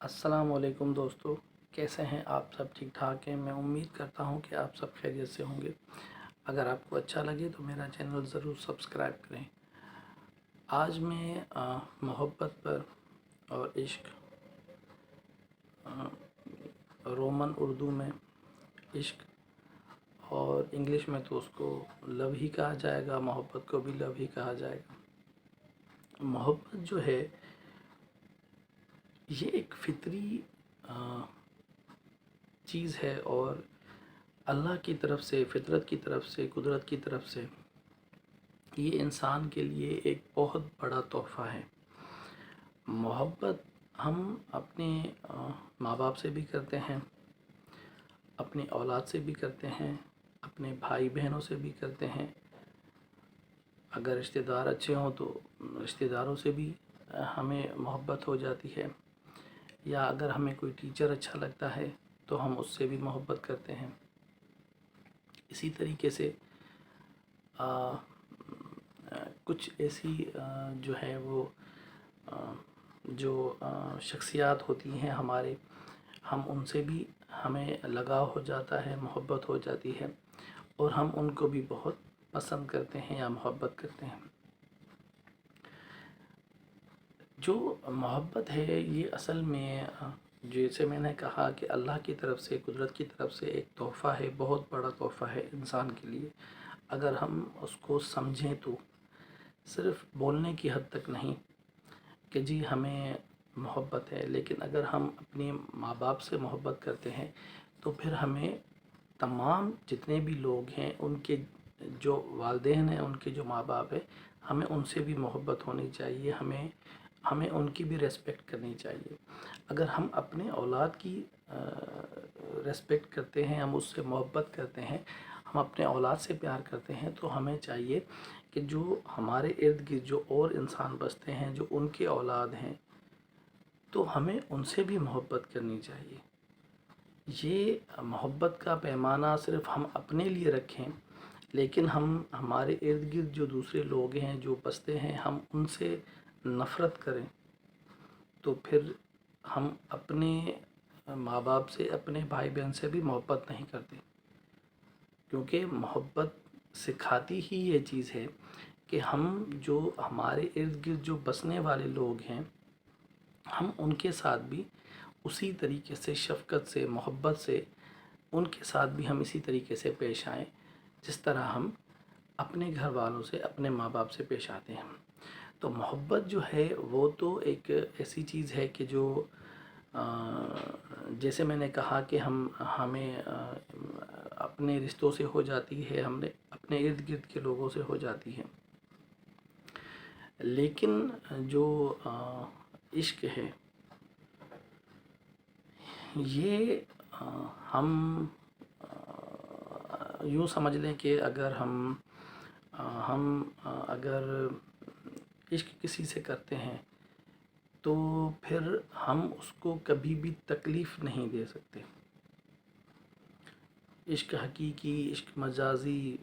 अस्सलाम वालेकुम दोस्तों, कैसे हैं आप सब? ठीक ठाक हैं। मैं उम्मीद करता हूं कि आप सब खैरियत से होंगे। अगर आपको अच्छा लगे तो मेरा चैनल ज़रूर सब्सक्राइब करें। आज मैं मोहब्बत पर और इश्क, रोमन उर्दू में इश्क और इंग्लिश में तो उसको लव ही कहा जाएगा, मोहब्बत को भी लव ही कहा जाएगा। मोहब्बत जो है ये एक फितरी चीज़ है और अल्लाह की तरफ से, फितरत की तरफ से, कुदरत की तरफ से ये इंसान के लिए एक बहुत बड़ा तोहफ़ा है। मोहब्बत हम अपने माँ बाप से भी करते हैं, अपनी औलाद से भी करते हैं, अपने भाई बहनों से भी करते हैं। अगर रिश्तेदार अच्छे हों तो रिश्तेदारों से भी हमें मोहब्बत हो जाती है। या अगर हमें कोई टीचर अच्छा लगता है तो हम उससे भी मोहब्बत करते हैं। इसी तरीके से आ, कुछ ऐसी जो है वो जो शख्सियात होती हैं हमारे, हम उनसे भी हमें लगाव हो जाता है, मोहब्बत हो जाती है और हम उनको भी बहुत पसंद करते हैं या मोहब्बत करते हैं। जो मोहब्बत है ये असल में जैसे मैंने कहा कि अल्लाह की तरफ से, कुदरत की तरफ से एक तोहफ़ा है, बहुत बड़ा तोहफ़ा है इंसान के लिए। अगर हम उसको समझें तो सिर्फ़ बोलने की हद तक नहीं कि जी हमें मोहब्बत है, लेकिन अगर हम अपने माँ बाप से मोहब्बत करते हैं तो फिर हमें तमाम जितने भी लोग हैं उनके जो वालिदैन हैं, उनके जो माँ बाप हैं, हमें उनसे भी मोहब्बत होनी चाहिए। हमें हमें उनकी भी रेस्पेक्ट करनी चाहिए। अगर हम अपने औलाद की रेस्पेक्ट करते हैं, हम उससे मोहब्बत करते हैं, हम अपने औलाद से प्यार करते हैं, तो हमें चाहिए कि जो हमारे इर्द गिर्द जो और इंसान बसते हैं, जो उनके औलाद हैं, तो हमें उनसे भी मोहब्बत करनी चाहिए। ये मोहब्बत का पैमाना सिर्फ़ हम अपने लिए रखें, लेकिन हम हमारे इर्द गिर्द जो दूसरे लोग हैं, जो बसते हैं, हम उनसे नफ़रत करें तो फिर हम अपने माँ बाप से, अपने भाई बहन से भी मोहब्बत नहीं करते। क्योंकि मोहब्बत सिखाती ही ये चीज़ है कि हम जो हमारे इर्द गिर्द जो बसने वाले लोग हैं, हम उनके साथ भी उसी तरीके से, शफ़क़त से, मोहब्बत से उनके साथ भी हम इसी तरीके से पेश आएँ जिस तरह हम अपने घर वालों से, अपने माँ बाप से पेश आते हैं। तो मोहब्बत जो है वो तो एक ऐसी चीज़ है कि जो जैसे मैंने कहा कि हमें अपने रिश्तों से हो जाती है, हमने अपने इर्द गिर्द के लोगों से हो जाती है। लेकिन जो इश्क है ये हम यूँ समझ लें कि अगर अगर इश्क किसी से करते हैं तो फिर हम उसको कभी भी तकलीफ़ नहीं दे सकते। इश्क हकीकी, इश्क मजाजी,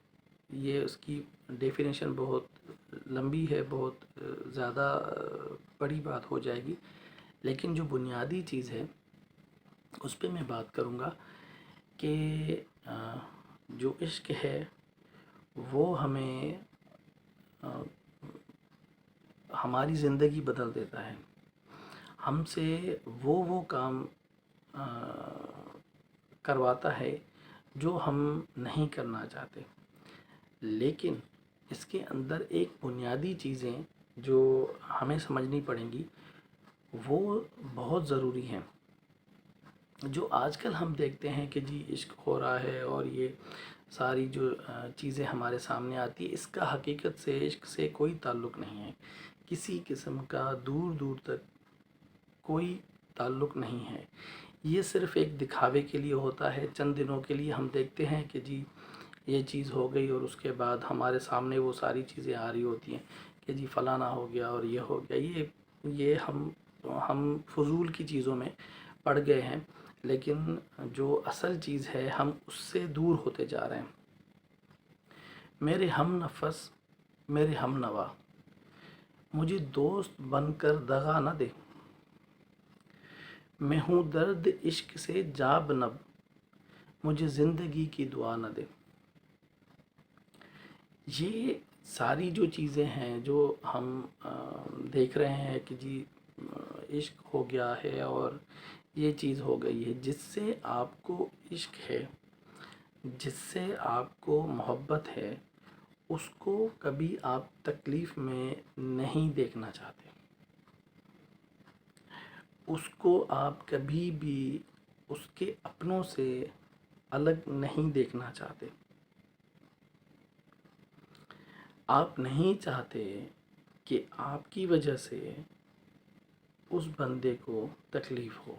ये उसकी डेफिनेशन बहुत लंबी है, बहुत ज़्यादा बड़ी बात हो जाएगी। लेकिन जो बुनियादी चीज़ है उस पे मैं बात करूँगा कि जो इश्क है वो हमें हमारी ज़िंदगी बदल देता है। हमसे वो काम करवाता है जो हम नहीं करना चाहते। लेकिन इसके अंदर एक बुनियादी चीज़ें जो हमें समझनी पड़ेंगी वो बहुत ज़रूरी हैं। जो आजकल हम देखते हैं कि जी इश्क हो रहा है और ये सारी जो चीज़ें हमारे सामने आती है, इसका हकीकत से, इश्क से कोई ताल्लुक़ नहीं है। किसी किस्म का दूर दूर तक कोई ताल्लुक़ नहीं है। ये सिर्फ़ एक दिखावे के लिए होता है। चंद दिनों के लिए हम देखते हैं कि जी ये चीज़ हो गई और उसके बाद हमारे सामने वो सारी चीज़ें आ रही होती हैं कि जी फ़लाना हो गया और ये हो गया। ये हम फ़ुज़ूल की चीज़ों में पड़ गए हैं। लेकिन जो असल चीज़ है हम उससे दूर होते जा रहे हैं। मेरे हम नफ़स, मेरे हम नवा, मुझे दोस्त बनकर दगा न दे। میں ہوں درد عشق سے جا بنب، مجھے زندگی کی دعا نہ دے۔ یہ ساری جو چیزیں ہیں جو ہم دیکھ رہے ہیں کہ جی عشق ہو گیا ہے اور یہ چیز ہو گئی ہے، جس سے آپ کو عشق ہے، جس سے آپ کو محبت ہے، اس کو کبھی آپ تکلیف میں نہیں دیکھنا چاہتے، اس کو آپ کبھی بھی اس کے اپنوں سے الگ نہیں دیکھنا چاہتے۔ آپ نہیں چاہتے کہ آپ کی وجہ سے اس بندے کو تکلیف ہو،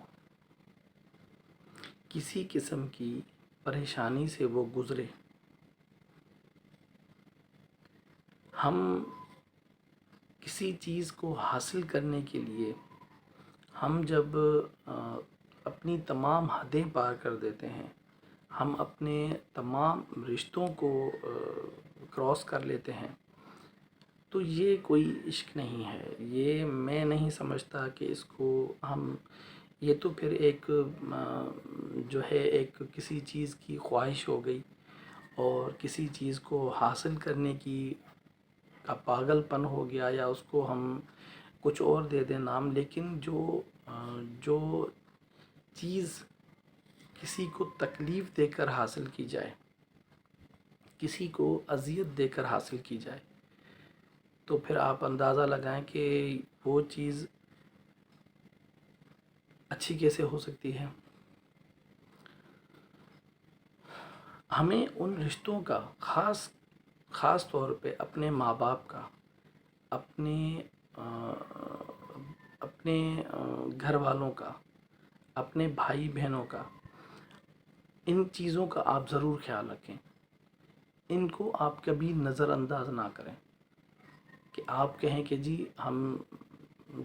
کسی قسم کی پریشانی سے وہ گزرے۔ ہم کسی چیز کو حاصل کرنے کے لیے ہم جب اپنی تمام حدیں پار کر دیتے ہیں، ہم اپنے تمام رشتوں کو کراس کر لیتے ہیں، تو یہ کوئی عشق نہیں ہے۔ یہ میں نہیں سمجھتا کہ اس کو ہم، یہ تو پھر ایک جو ہے ایک کسی چیز کی خواہش ہو گئی، اور کسی چیز کو حاصل کرنے کی کا پاگل پن ہو گیا، یا اس کو ہم کچھ اور دے دیں نام۔ لیکن جو چیز کسی کو تکلیف دے کر حاصل کی جائے، کسی کو اذیت دے کر حاصل کی جائے، تو پھر آپ اندازہ لگائیں کہ وہ چیز اچھی کیسے ہو سکتی ہے۔ ہمیں ان رشتوں کا خاص طور پہ اپنے ماں باپ کا، اپنے گھر والوں کا، اپنے بھائی بہنوں کا، ان چیزوں کا آپ ضرور خیال رکھیں۔ ان کو آپ کبھی نظر انداز نہ کریں کہ آپ کہیں کہ جی ہم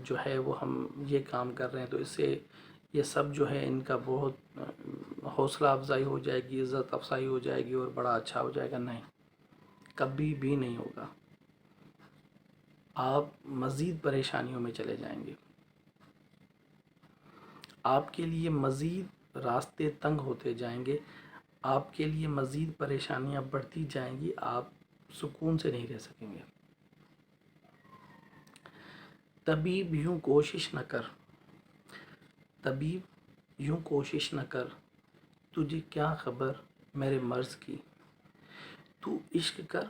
جو ہے وہ ہم یہ کام کر رہے ہیں تو اس سے یہ سب جو ہے ان کا بہت حوصلہ افزائی ہو جائے گی، عزت افزائی ہو جائے گی اور بڑا اچھا ہو جائے گا۔ نہیں، کبھی بھی نہیں ہوگا۔ آپ مزید پریشانیوں میں چلے جائیں گے، آپ کے لیے مزید راستے تنگ ہوتے جائیں گے، آپ کے لیے مزید پریشانیاں بڑھتی جائیں گی، آپ سکون سے نہیں رہ سکیں گے۔ طبیب یوں کوشش نہ کر، طبیب یوں کوشش نہ کر، تجھے کیا خبر میرے مرض کی۔ تو عشق کر،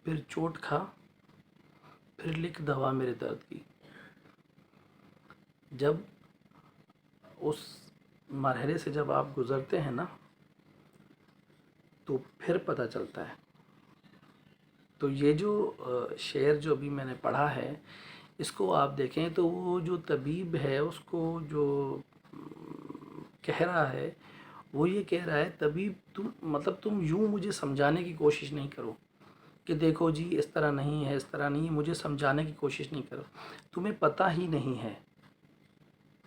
پھر چوٹ کھا، پھر لکھ دوا میرے درد کی۔ جب اس مرحلے سے جب آپ گزرتے ہیں نا، تو پھر پتہ چلتا ہے۔ تو یہ جو شعر جو ابھی میں نے پڑھا ہے، اس کو آپ دیکھیں تو وہ جو طبیب ہے اس کو جو کہہ رہا ہے، وہ یہ کہہ رہا ہے طبیب تم یوں مجھے سمجھانے کی کوشش نہیں کرو کہ دیکھو جی اس طرح نہیں ہے، اس طرح نہیں ہے، مجھے سمجھانے کی کوشش نہیں کرو، تمہیں پتہ ہی نہیں ہے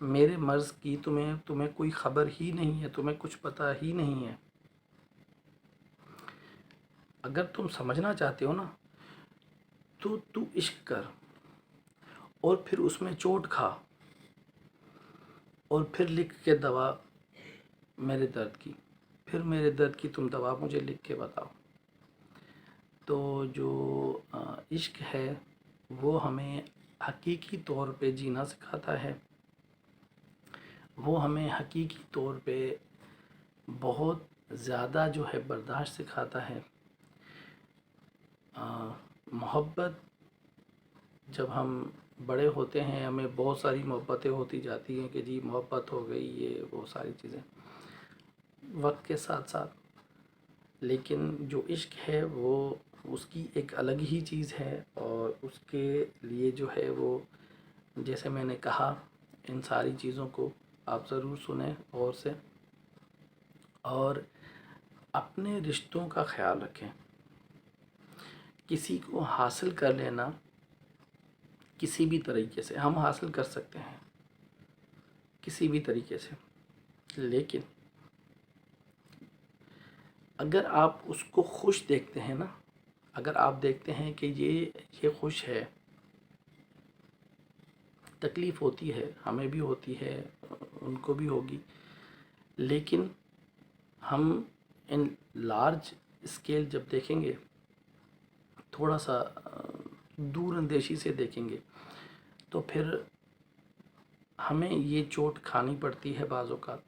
میرے مرض کی، تمہیں کوئی خبر ہی نہیں ہے، تمہیں کچھ پتہ ہی نہیں ہے۔ اگر تم سمجھنا چاہتے ہو نا، تو عشق کر، اور پھر اس میں چوٹ کھا، اور پھر لکھ کے دوا میرے درد کی، پھر میرے درد کی تم دوا مجھے لکھ کے بتاؤ۔ تو جو عشق ہے وہ ہمیں حقیقی طور پہ جینا سکھاتا ہے، وہ ہمیں حقیقی طور پہ بہت زیادہ جو ہے برداشت سکھاتا ہے۔ محبت، جب ہم بڑے ہوتے ہیں ہمیں بہت ساری محبتیں ہوتی جاتی ہیں کہ جی محبت ہو گئی، یہ وہ ساری چیزیں وقت کے ساتھ ساتھ، لیکن جو عشق ہے وہ اس کی ایک الگ ہی چیز ہے، اور اس کے لیے جو ہے وہ، جیسے میں نے کہا، ان ساری چیزوں کو آپ ضرور سنیں غور سے، اور اپنے رشتوں کا خیال رکھیں۔ کسی کو حاصل کر لینا کسی بھی طریقے سے ہم حاصل کر سکتے ہیں، کسی بھی طریقے سے، لیکن اگر آپ اس کو خوش دیکھتے ہیں نا، اگر آپ دیکھتے ہیں کہ یہ خوش ہے، تکلیف ہوتی ہے، ہمیں بھی ہوتی ہے، ان کو بھی ہوگی، لیکن ہم ان لارج اسکیل جب دیکھیں گے، تھوڑا سا دور اندیشی سے دیکھیں گے، تو پھر ہمیں یہ چوٹ کھانی پڑتی ہے بعض اوقات.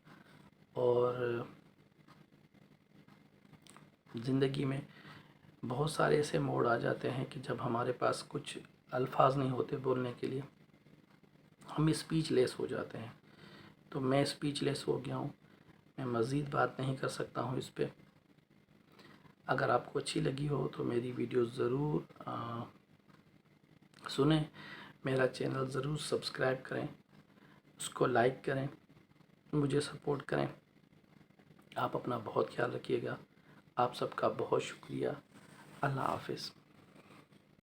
اور زندگی میں بہت سارے ایسے موڑ آ جاتے ہیں کہ جب ہمارے پاس کچھ الفاظ نہیں ہوتے بولنے کے لیے، ہم اسپیچ لیس ہو جاتے ہیں. تو میں اسپیچ لیس ہو گیا ہوں، میں مزید بات نہیں کر سکتا ہوں اس پہ. اگر آپ کو اچھی لگی ہو تو میری ویڈیو ضرور سنیں، میرا چینل ضرور سبسکرائب کریں، اس کو لائک کریں، مجھے سپورٹ کریں. آپ اپنا بہت خیال رکھیے گا. آپ سب کا بہت شکریہ. اللہ حافظ.